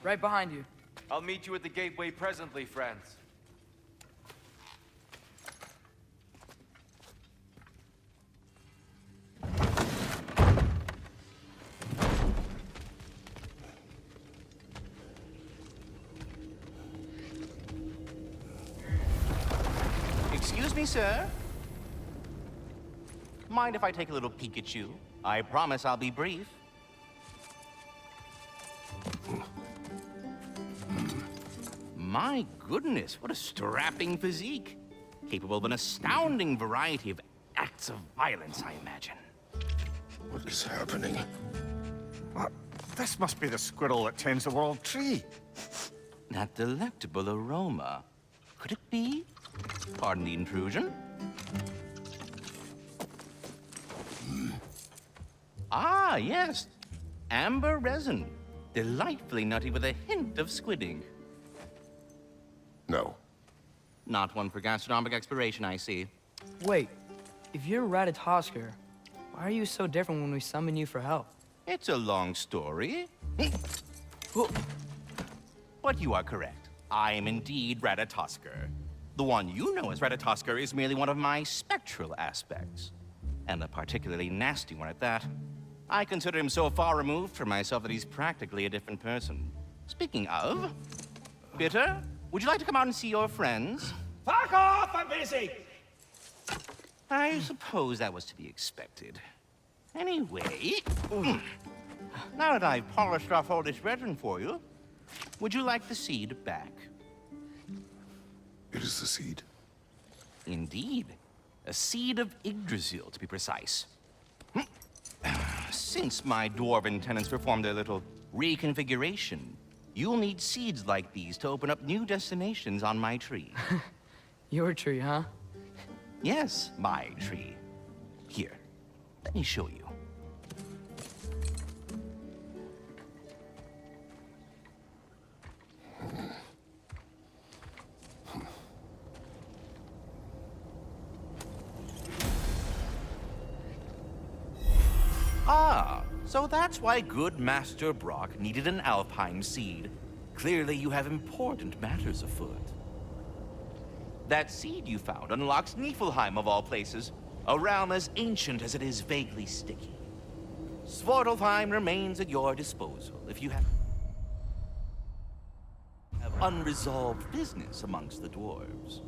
Right behind you. I'll meet you at the gateway presently, friends. Excuse me, sir. Mind if I take a little peek at you? I promise I'll be brief. My goodness, what a strapping physique. Capable of an astounding variety of acts of violence, I imagine. What is happening? What? This must be the squirrel that tends the world tree. That delectable aroma. Could it be? Pardon the intrusion. Ah, yes. Amber resin. Delightfully nutty with a hint of squidding. No. Not one for gastronomic exploration, I see. Wait, if you're Ratatoskr, why are you so different when we summon you for help? It's a long story. But you are correct. I am indeed Ratatoskr. The one you know as Ratatoskr is merely one of my spectral aspects. And a particularly nasty one at that. I consider him so far removed from myself that he's practically a different person. Speaking of, Bitter, would you like to come out and see your friends? Fuck off! I'm busy! I suppose that was to be expected. Anyway, now that I've polished off all this resin for you, would you like the seed back? It is the seed. Indeed. A seed of Yggdrasil, to be precise. Since my dwarven tenants performed their little reconfiguration, you'll need seeds like these to open up new destinations on my tree. Your tree, huh? Yes, my tree. Here, let me show you. Ah, so that's why good Master Brock needed an ALFHEIM seed. Clearly you have important matters afoot. That seed you found unlocks Niflheim of all places, a realm as ancient as it is vaguely sticky. Svartalfheim remains at your disposal if you have unresolved business amongst the dwarves.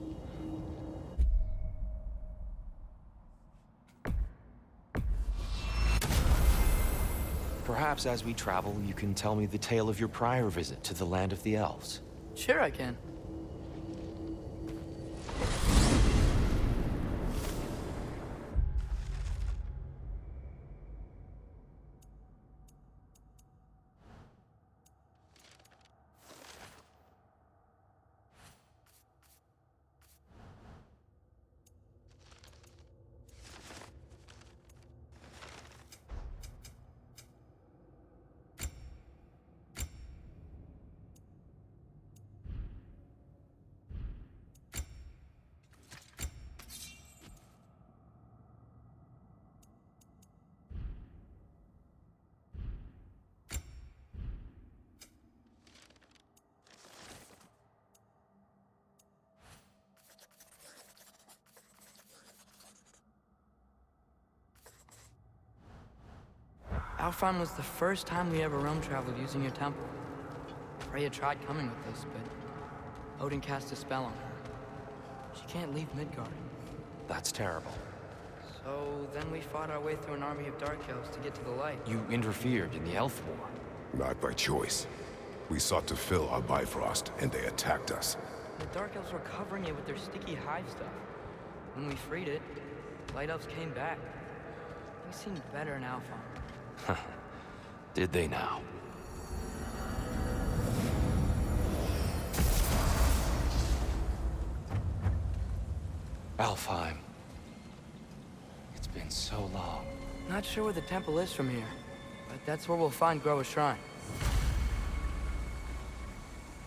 Perhaps as we travel, you can tell me the tale of your prior visit to the land of the elves. Sure I can. ALFHEIM was the first time we ever realm traveled using your temple. Freya tried coming with us, but Odin cast a spell on her. She can't leave Midgard. That's terrible. So then we fought our way through an army of dark elves to get to the light. You interfered in the elf war. Not by choice. We sought to fill our Bifrost, and they attacked us. The dark elves were covering it with their sticky hive stuff. When we freed it, light elves came back. We seemed better in ALFHEIM. Did they now? ALFHEIM. It's been so long. Not sure where the temple is from here, but that's where we'll find Groa's shrine.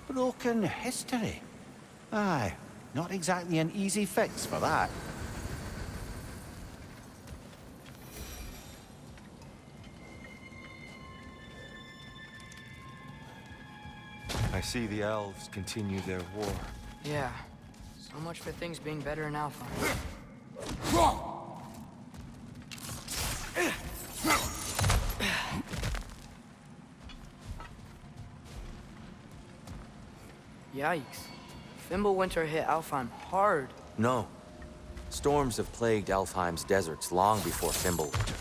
Broken history. Aye, not exactly an easy fix for that. I see the elves continue their war. Yeah. So much for things being better in ALFHEIM. Yikes. Fimbulwinter hit ALFHEIM hard. No. Storms have plagued Alfheim's deserts long before Fimbulwinter.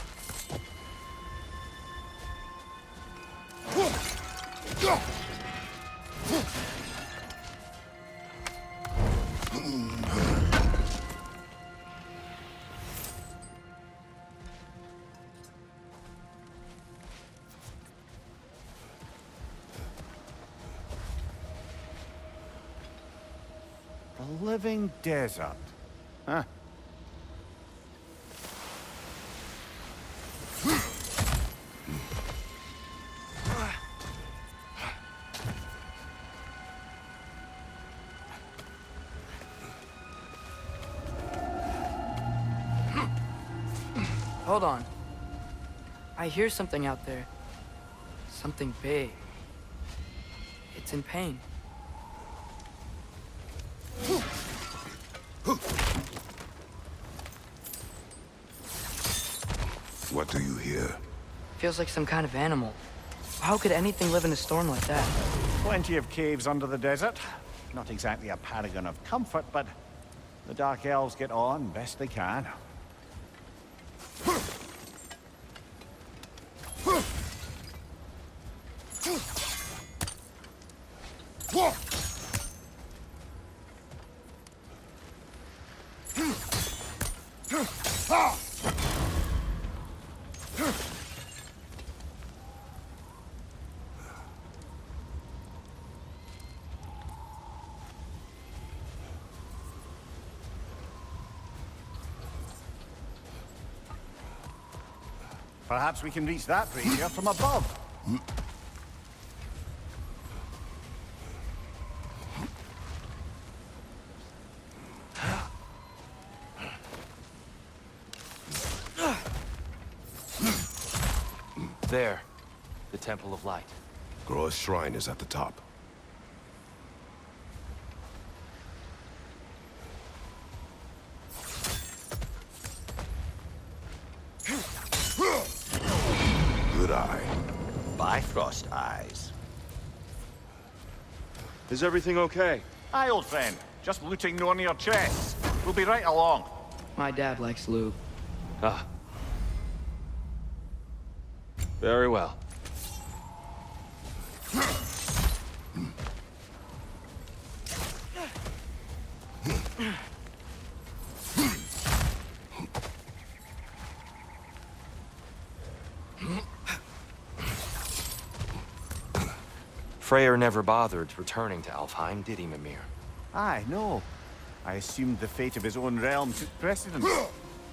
A living desert. Huh? Hold on. I hear something out there. Something big. It's in pain. What do you hear? Feels like some kind of animal. How could anything live in a storm like that? Plenty of caves under the desert. Not exactly a paragon of comfort, but the Dark Elves get on best they can. Perhaps we can reach that brazier from above. There. The Temple of Light. Groa's shrine is at the top. Good eye. Bifrost eyes. Is everything okay? Aye, old friend. Just looting one of your chests. We'll be right along. My dad likes lube. Ah. Very well. Freyr never bothered returning to Alfheim, did he, Mimir? Aye, no. I assumed the fate of his own realm took precedence.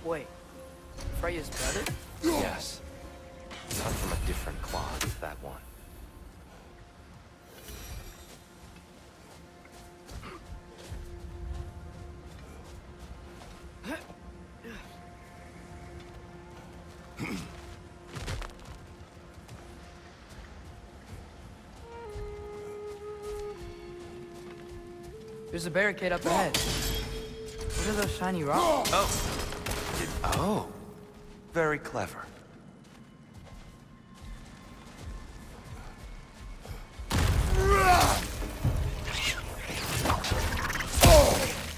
Wait. Freya's brother? Yes. Cut from a different cloth, that one. There's a barricade up ahead. What are those shiny rocks? Oh. Very clever.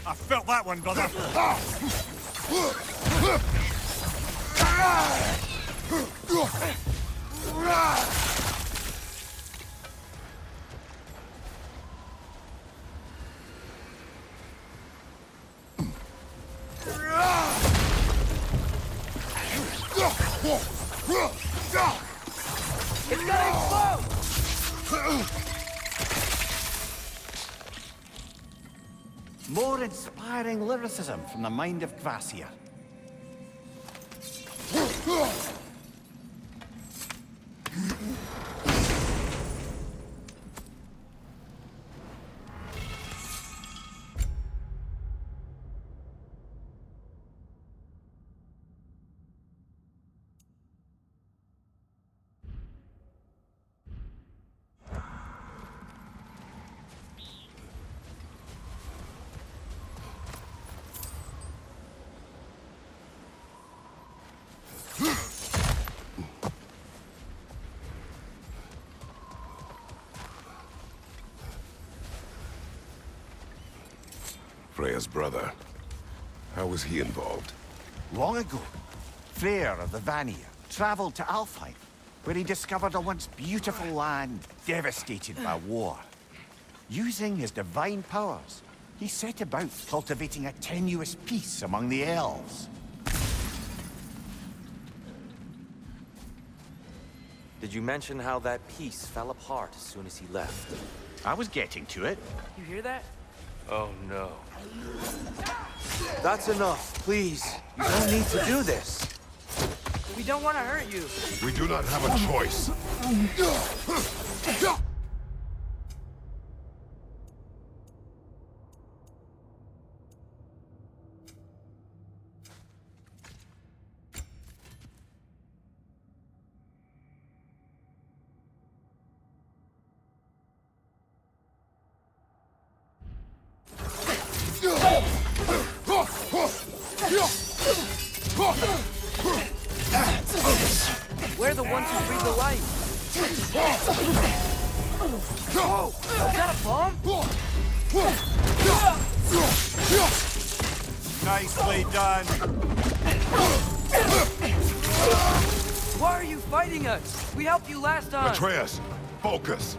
I felt that one, brother. It's gonna explode! More inspiring lyricism from the mind of Kvasir. Freya's brother. How was he involved? Long ago, Freyr of the Vanir traveled to ALFHEIM, where he discovered a once beautiful land devastated by war. Using his divine powers, he set about cultivating a tenuous peace among the elves. Did you mention how that peace fell apart as soon as he left? I was getting to it. You hear that? Oh no. That's enough, please. You don't need to do this. We don't want to hurt you. We do not have a choice. We're the ones who breathe the light. Whoa! Is that a bomb? Nicely done. Why are you fighting us? We helped you last time. Atreus, focus.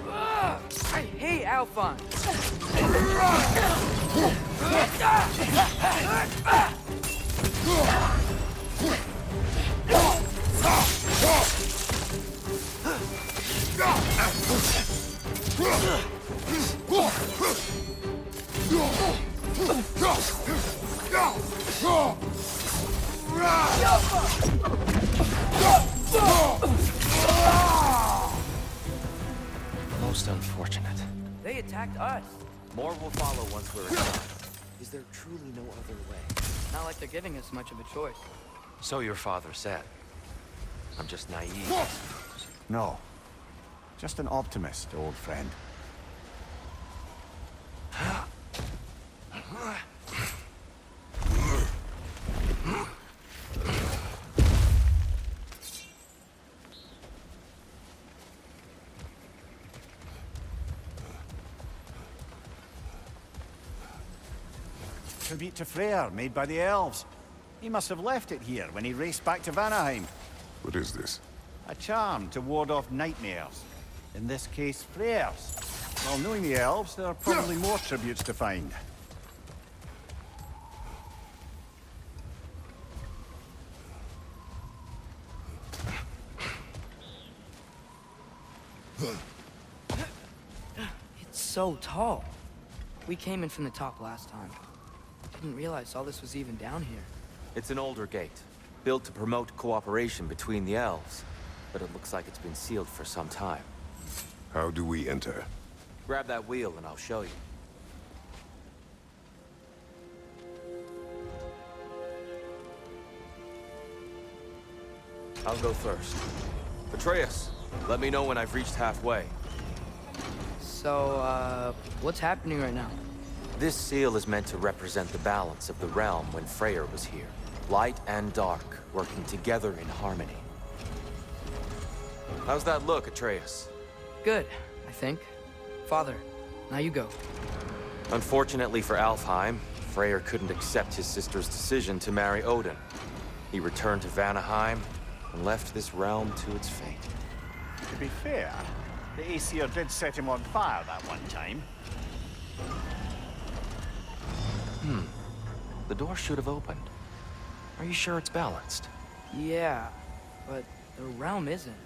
I hate ALFHEIM. Most unfortunate. They attacked us. More will follow once we're inside. Is there truly no other way? Not like they're giving us much of a choice. So your father said. I'm just naive. No. Just an optimist, old friend. Tribute to Freyr, made by the elves. He must have left it here when he raced back to Vanaheim. What is this? A charm to ward off nightmares. In this case, Freyr's. Well, knowing the elves, there are probably more tributes to find. It's so tall. We came in from the top last time. Didn't realize all this was even down here. It's an older gate, built to promote cooperation between the elves. But it looks like it's been sealed for some time. How do we enter? Grab that wheel and I'll show you. I'll go first. Atreus, let me know when I've reached halfway. So, what's happening right now? This seal is meant to represent the balance of the realm when Freyr was here. Light and dark, working together in harmony. How's that look, Atreus? Good, I think. Father, now you go. Unfortunately for ALFHEIM, Freyr couldn't accept his sister's decision to marry Odin. He returned to Vanaheim and left this realm to its fate. To be fair, the Aesir did set him on fire that one time. The door should have opened. Are you sure it's balanced? Yeah, but the realm isn't.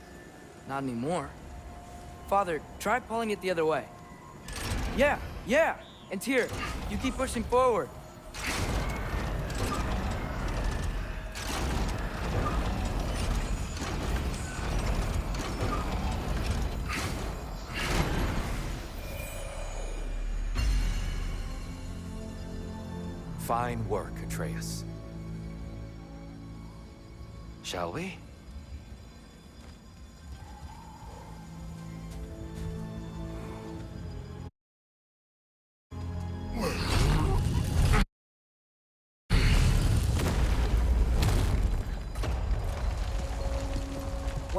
Not anymore. Father, try pulling it the other way. Yeah! And Tyr, you keep pushing forward. Fine work, Atreus. Shall we?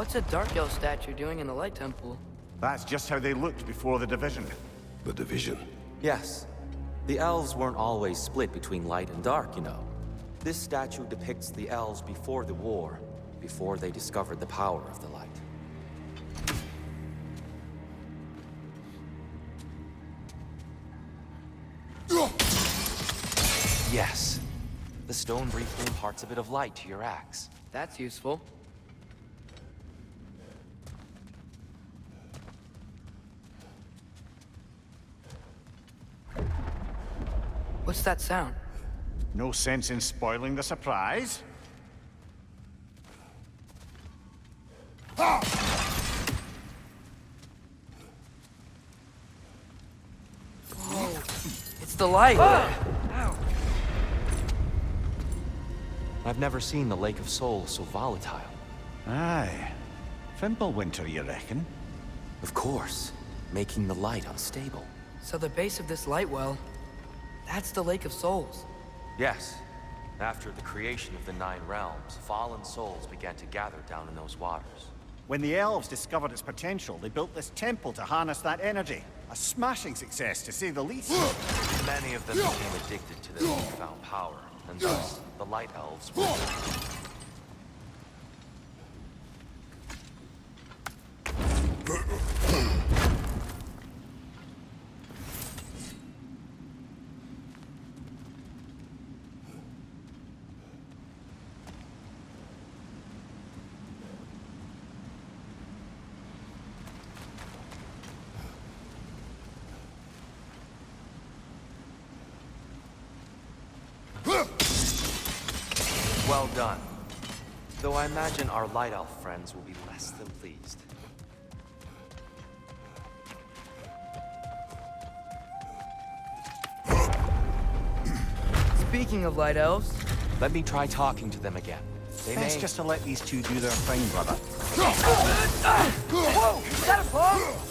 What's a Dark Elf statue doing in the Light Temple? That's just how they looked before the division. The division. Yes. The elves weren't always split between light and dark, you know. This statue depicts the elves before the war, before they discovered the power of the light. Yes. The stone briefly imparts a bit of light to your axe. That's useful. What's that sound? No sense in spoiling the surprise. It's the light! Ow. I've never seen the Lake of Souls so volatile. Aye. Fimbulwinter, you reckon? Of course, making the light unstable. So the base of this light well, that's the Lake of Souls. Yes. After the creation of the Nine Realms, fallen souls began to gather down in those waters. When the elves discovered its potential, they built this temple to harness that energy. A smashing success, to say the least. Many of them became addicted to their newfound power, and thus, the Light Elves were well done. Though I imagine our Light Elf friends will be less than pleased. Speaking of light elves, Let me try talking to them again. They Best may... just to let these two do their thing, brother. whoa! Is that a bomb?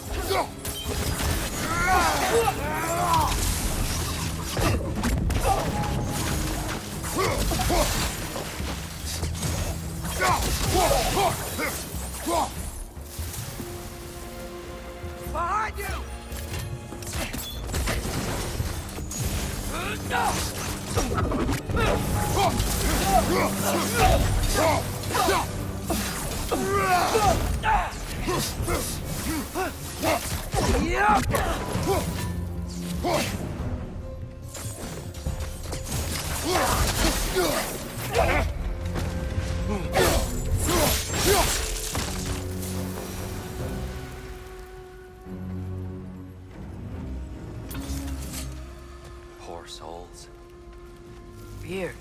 Behind you! Poor souls. Weird.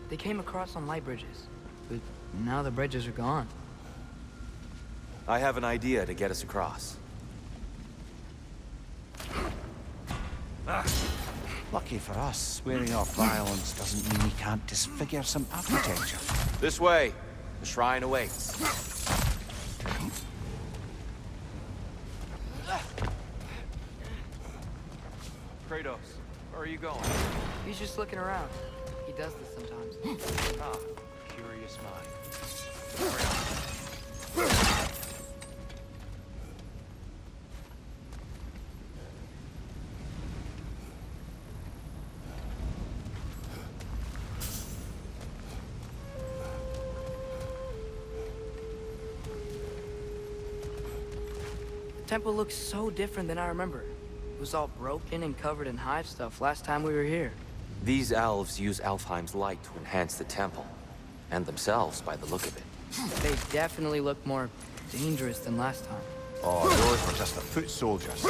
They came across on light bridges, but now the bridges are gone. I have an idea to get us across. Lucky for us, swearing off violence doesn't mean we can't disfigure some architecture. This way. The shrine awaits. Kratos, where are you going? He's just looking around. He does this sometimes. Ah, curious mind. The temple looks so different than I remember. It was all broken and covered in hive stuff last time we were here. These elves use Alfheim's light to enhance the temple. And themselves, by the look of it. They definitely look more dangerous than last time. Oh, those were just the foot soldiers.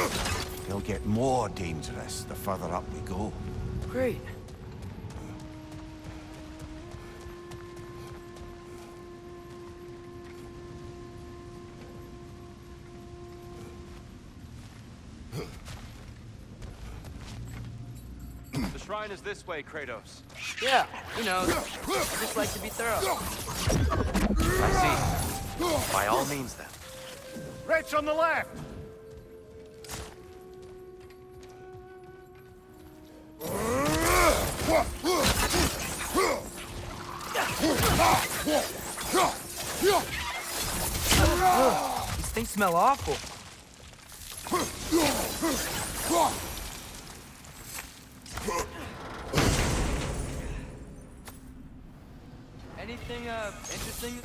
They'll get more dangerous the further up we go. Great. The shrine is this way, Kratos. Yeah, you know, I just like to be thorough. I see. By all means, then. Rich on the left! These things smell awful. Anything, interesting?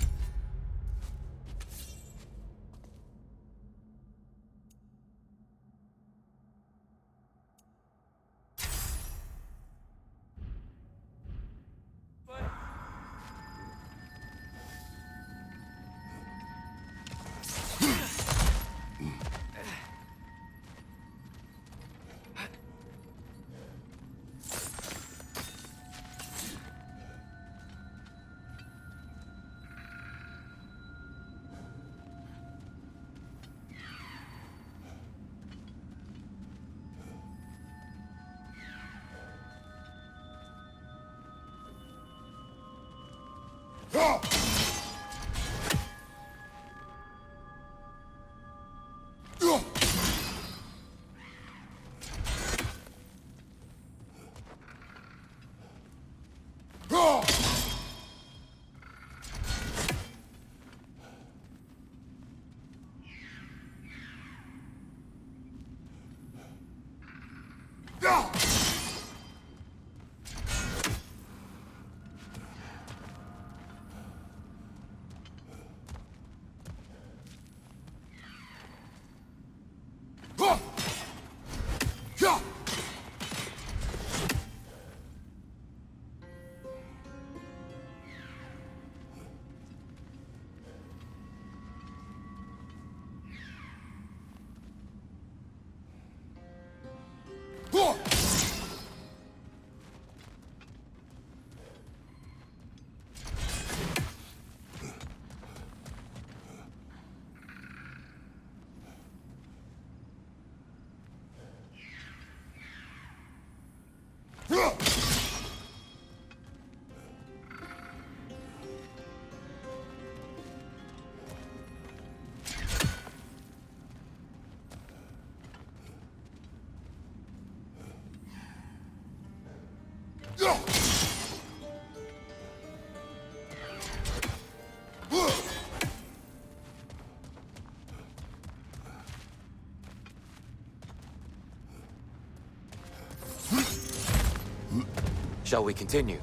Shall we continue?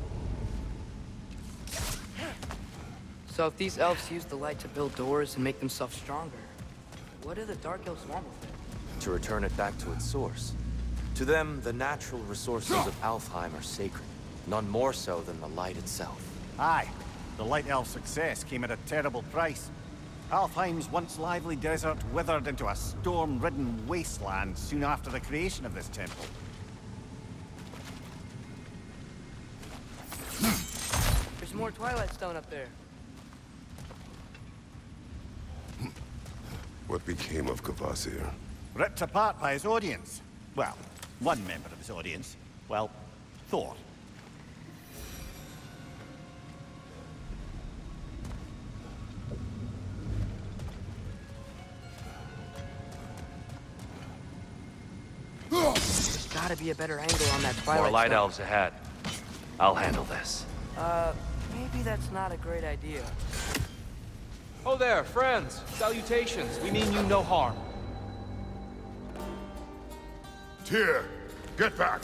So if these elves use the light to build doors and make themselves stronger, what do the Dark Elves want with it? To return it back to its source. To them, the natural resources of ALFHEIM are sacred, none more so than the light itself. Aye, the Light Elf's success came at a terrible price. ALFHEIM's once lively desert withered into a storm-ridden wasteland soon after the creation of this temple. There's more Twilight Stone up there. What became of Kvasir? Ripped apart by his audience. Well, one member of his audience. Well, Thor. There's gotta be a better angle on that Twilight More light Stone. elves ahead. I'll handle this. Maybe that's not a great idea. Oh there, friends. Salutations. We mean you no harm. Tyr, get back!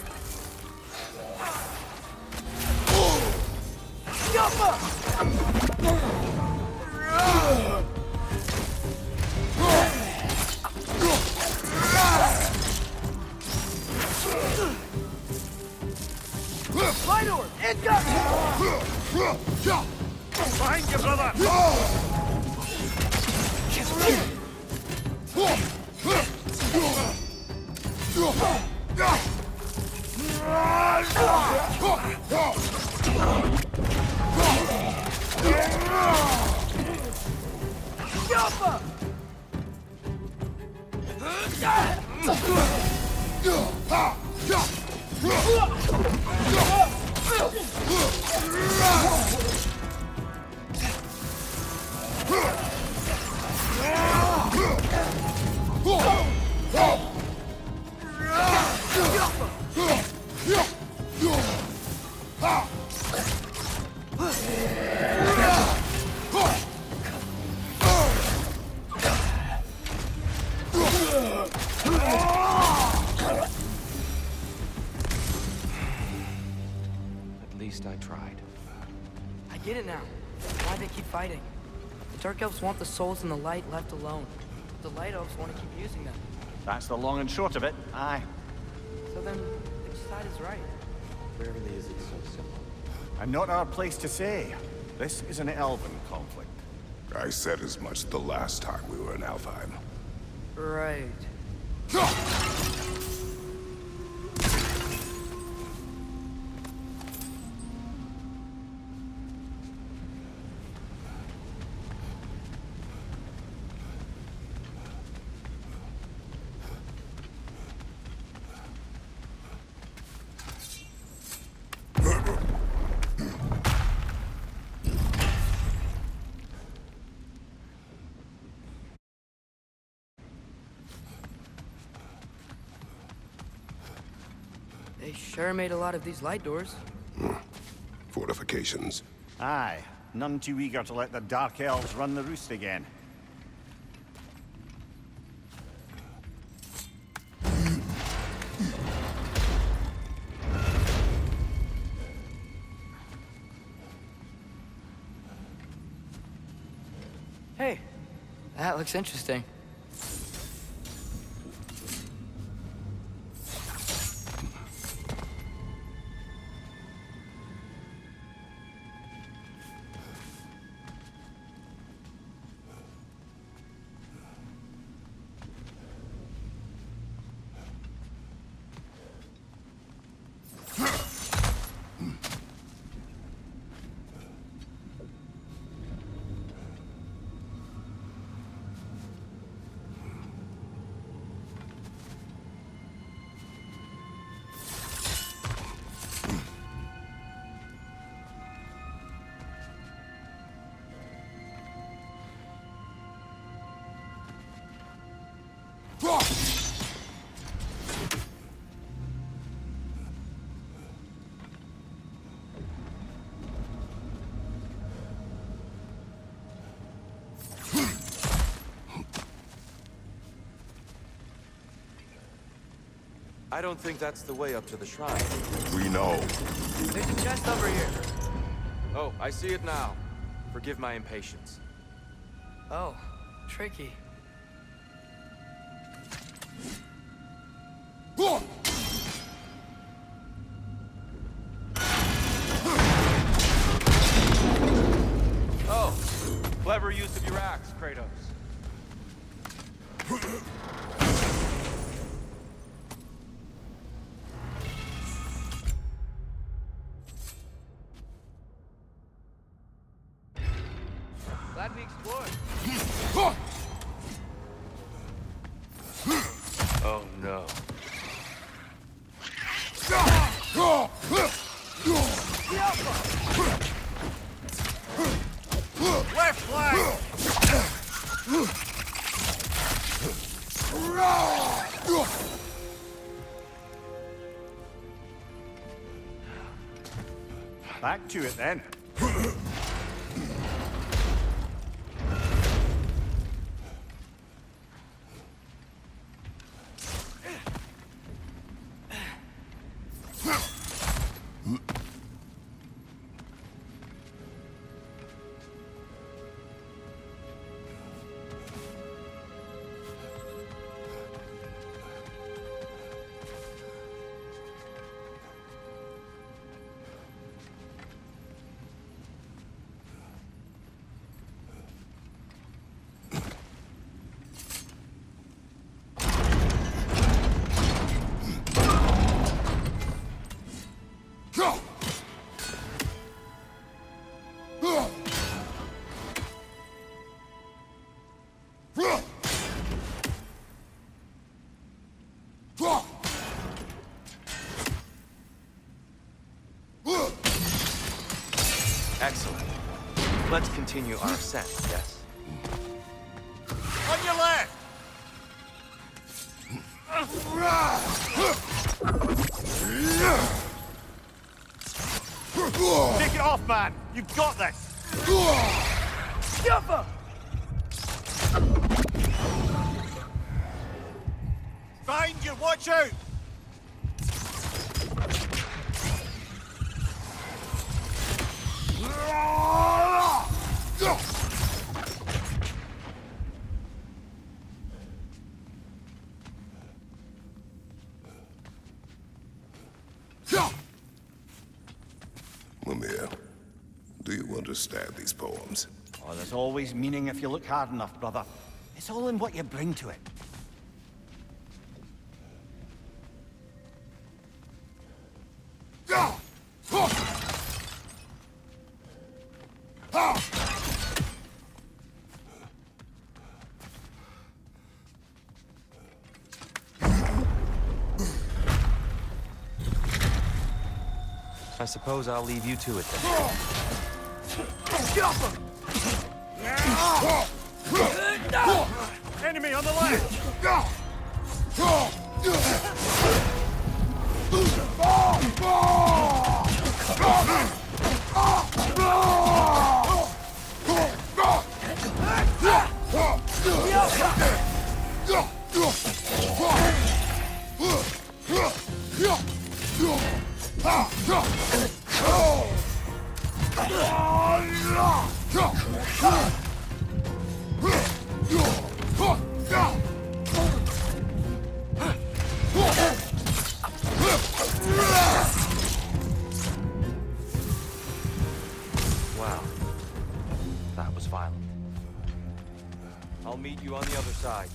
Light orb! Incoming! Behind you, brother! get it now. Why they keep fighting. The Dark Elves want the souls in the light left alone. The Light Elves want to keep using them. That's the long and short of it, aye. So then, which side is right? Rarely is it so simple. And not our place to say. This is an elven conflict. I said as much the last time we were in ALFHEIM. Right. They sure made a lot of these light doors. Fortifications. Aye, none too eager to let the Dark Elves run the roost again. Hey, that looks interesting. I don't think that's the way up to the shrine. We know. There's a chest over here. Oh, I see it now. Forgive my impatience. Oh, tricky. Oh, clever use of your axe, Kratos. Glad we explored. Oh no. Left flank! Back to it then. Excellent. Let's continue our ascent, yes? On your left! Take it off, man! You got this! Jumper! Behind you, watch out! Mimir, do you understand these poems? Oh, there's always meaning if you look hard enough, brother. It's all in what you bring to it. I suppose I'll leave you to it then. Enemy on the left! Wow. That was violent. I'll meet you on the other side.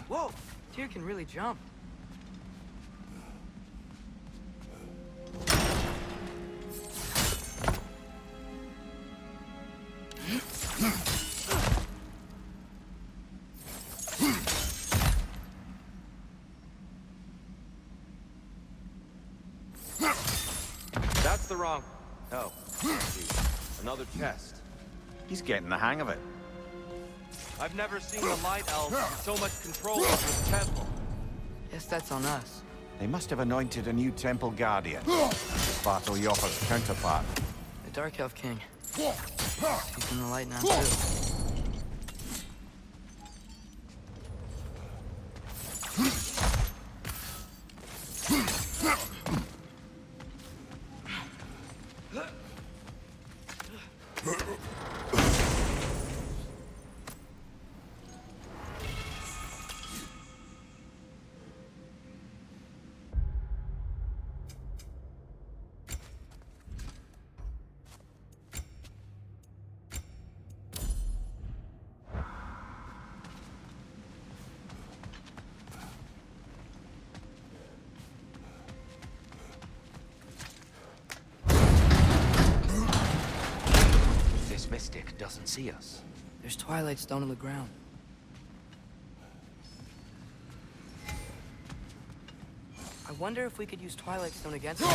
Whoa! Tyr can really jump. That's the wrong... Oh. Geez. Another chest. He's getting the hang of it. I've never seen the Light Elves with so much control over the temple. Guess that's on us. They must have anointed a new temple guardian. Bartel Yoffa's counterpart. The Dark Elf King. He's in the light now, too. This mystic doesn't see us. There's Twilight Stone on the ground. I wonder if we could use Twilight Stone against him.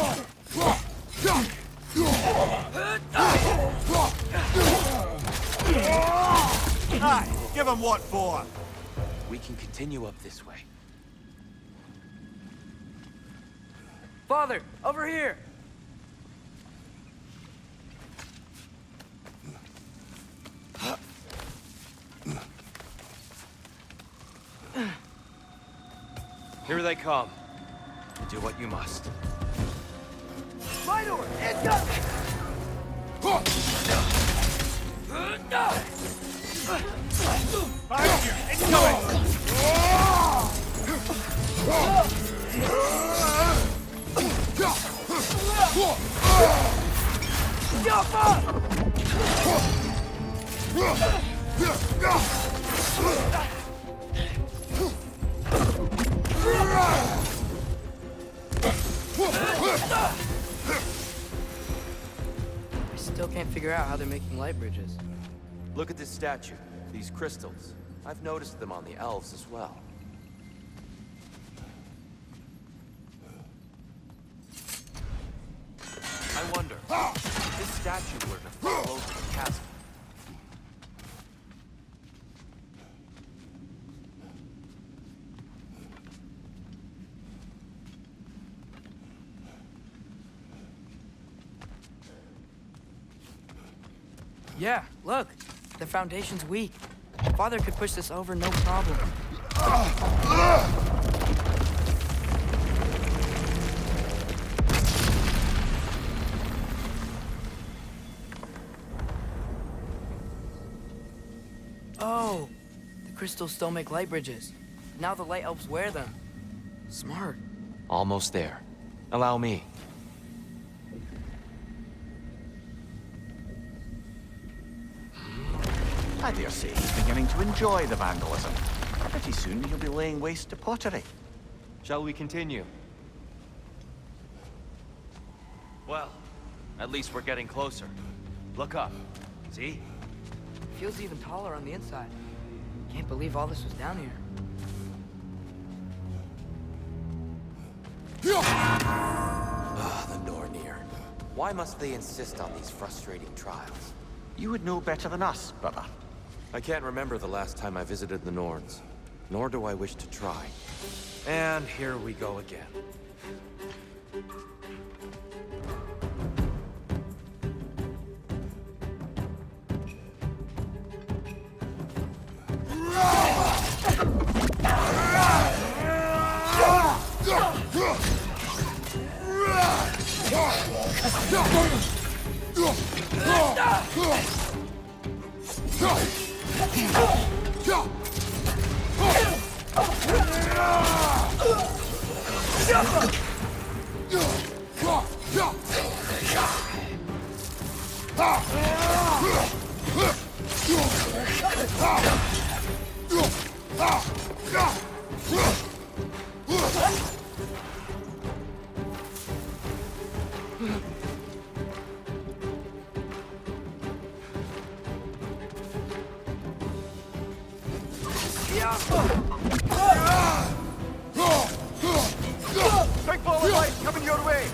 Aye, give him what for. We can continue up this way. Father, over here! Here they come. Do what you must. My door! It's up! I still can't figure out how they're making light bridges. Look at this statue. These crystals. I've noticed them on the elves as well. I wonder, if this statue were to fall over the chasm, Yeah, look. The foundation's weak. Father could push this over no problem. Oh, the crystals still make light bridges. Now the light elves wear them. Smart. Almost there. Allow me. I dare say he's beginning to enjoy the vandalism. Pretty soon he'll be laying waste to pottery. Shall we continue? Well, at least we're getting closer. Look up. See? Feels even taller on the inside. Can't believe all this was down here. Ah, the Nornir. Why must they insist on these frustrating trials? You would know better than us, brother. I can't remember the last time I visited the Norns, nor do I wish to try. And here we go again. Big ball of light coming your way!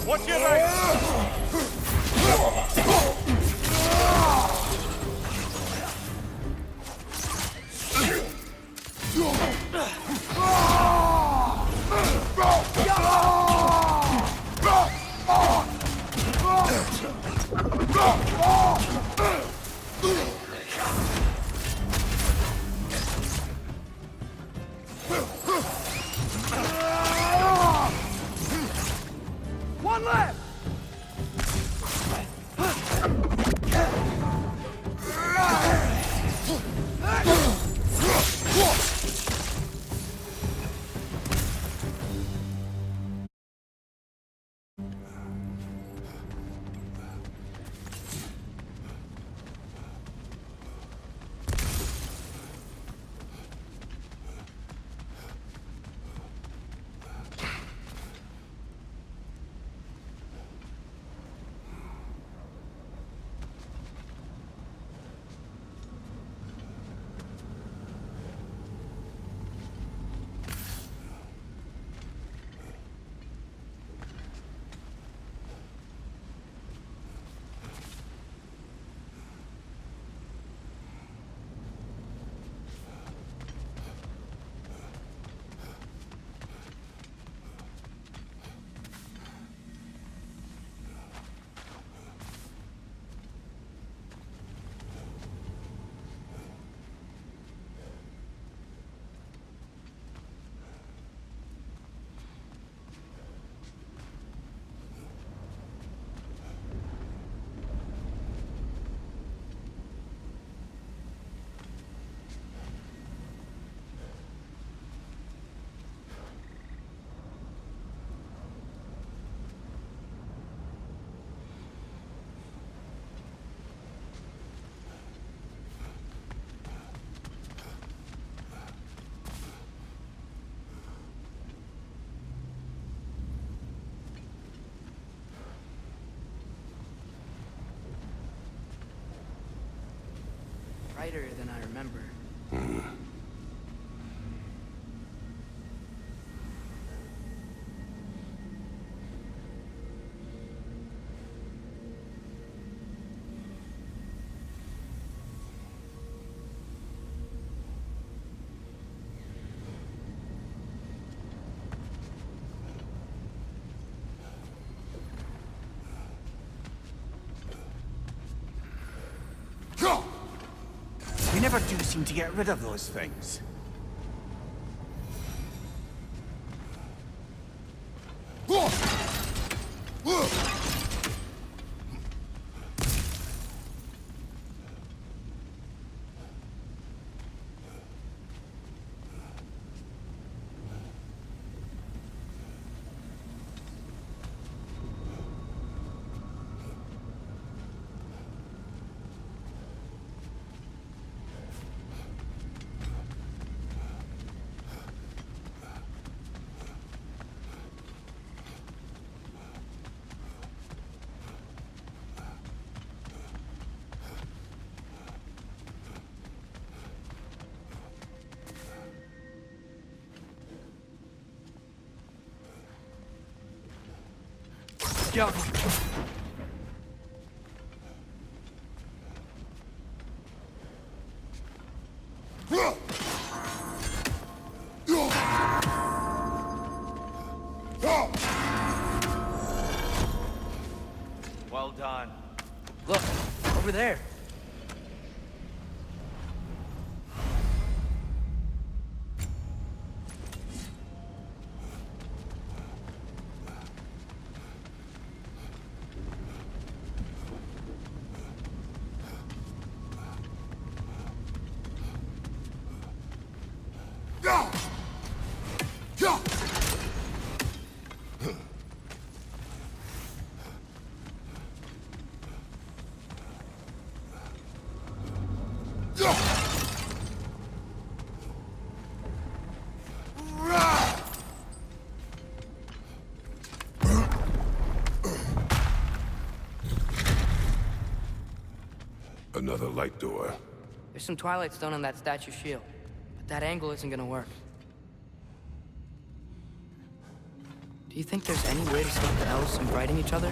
Watch your right! One left! Brighter than I remember. never do seem to get rid of those things. Go. Well done. Look, over there. Another light door. There's some Twilight Stone on that statue shield, but that angle isn't gonna work. Do you think there's any way to stop the elves from fighting each other?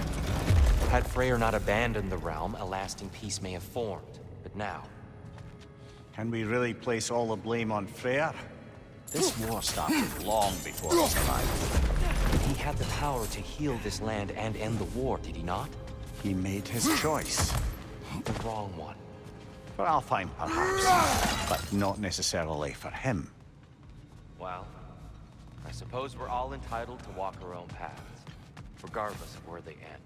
Had Freyr not abandoned the realm, a lasting peace may have formed. But now, Can we really place all the blame on Freyr? This war started long before his arrival. he had the power to heal this land and end the war, did he not? He made his choice. The wrong one. For Alfheim, perhaps, but not necessarily for him. Well, I suppose we're all entitled to walk our own paths, regardless of where they end.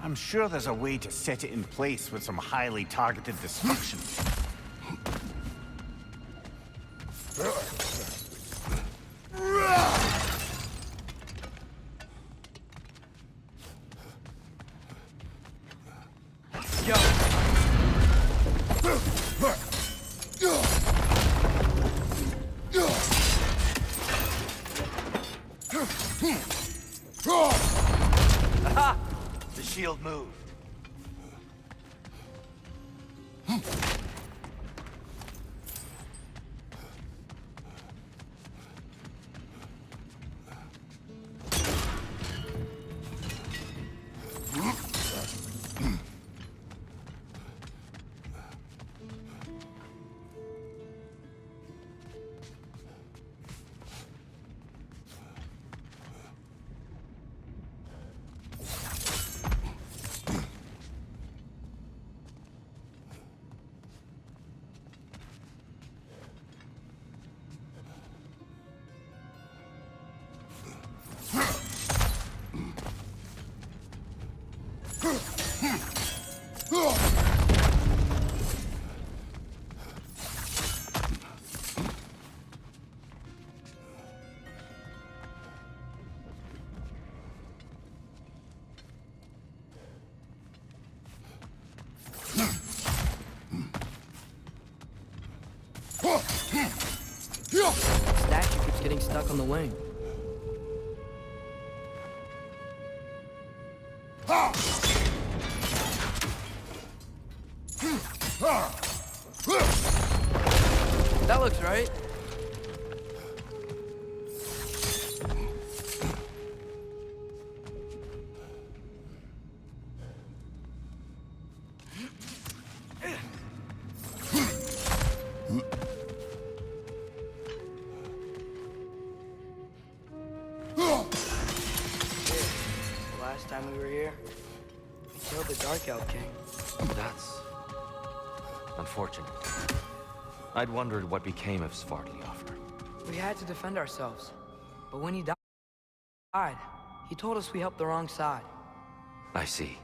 I'm sure there's a way to set it in place with some highly targeted destruction. Aha! The shield moved. The statue keeps getting stuck on the wing. looks, right? Last time we were here, we killed the Dark Elf King. That's unfortunate. I'd wondered what became of Svartalfheim. We had to defend ourselves, but when he died, he told us we helped the wrong side. I see.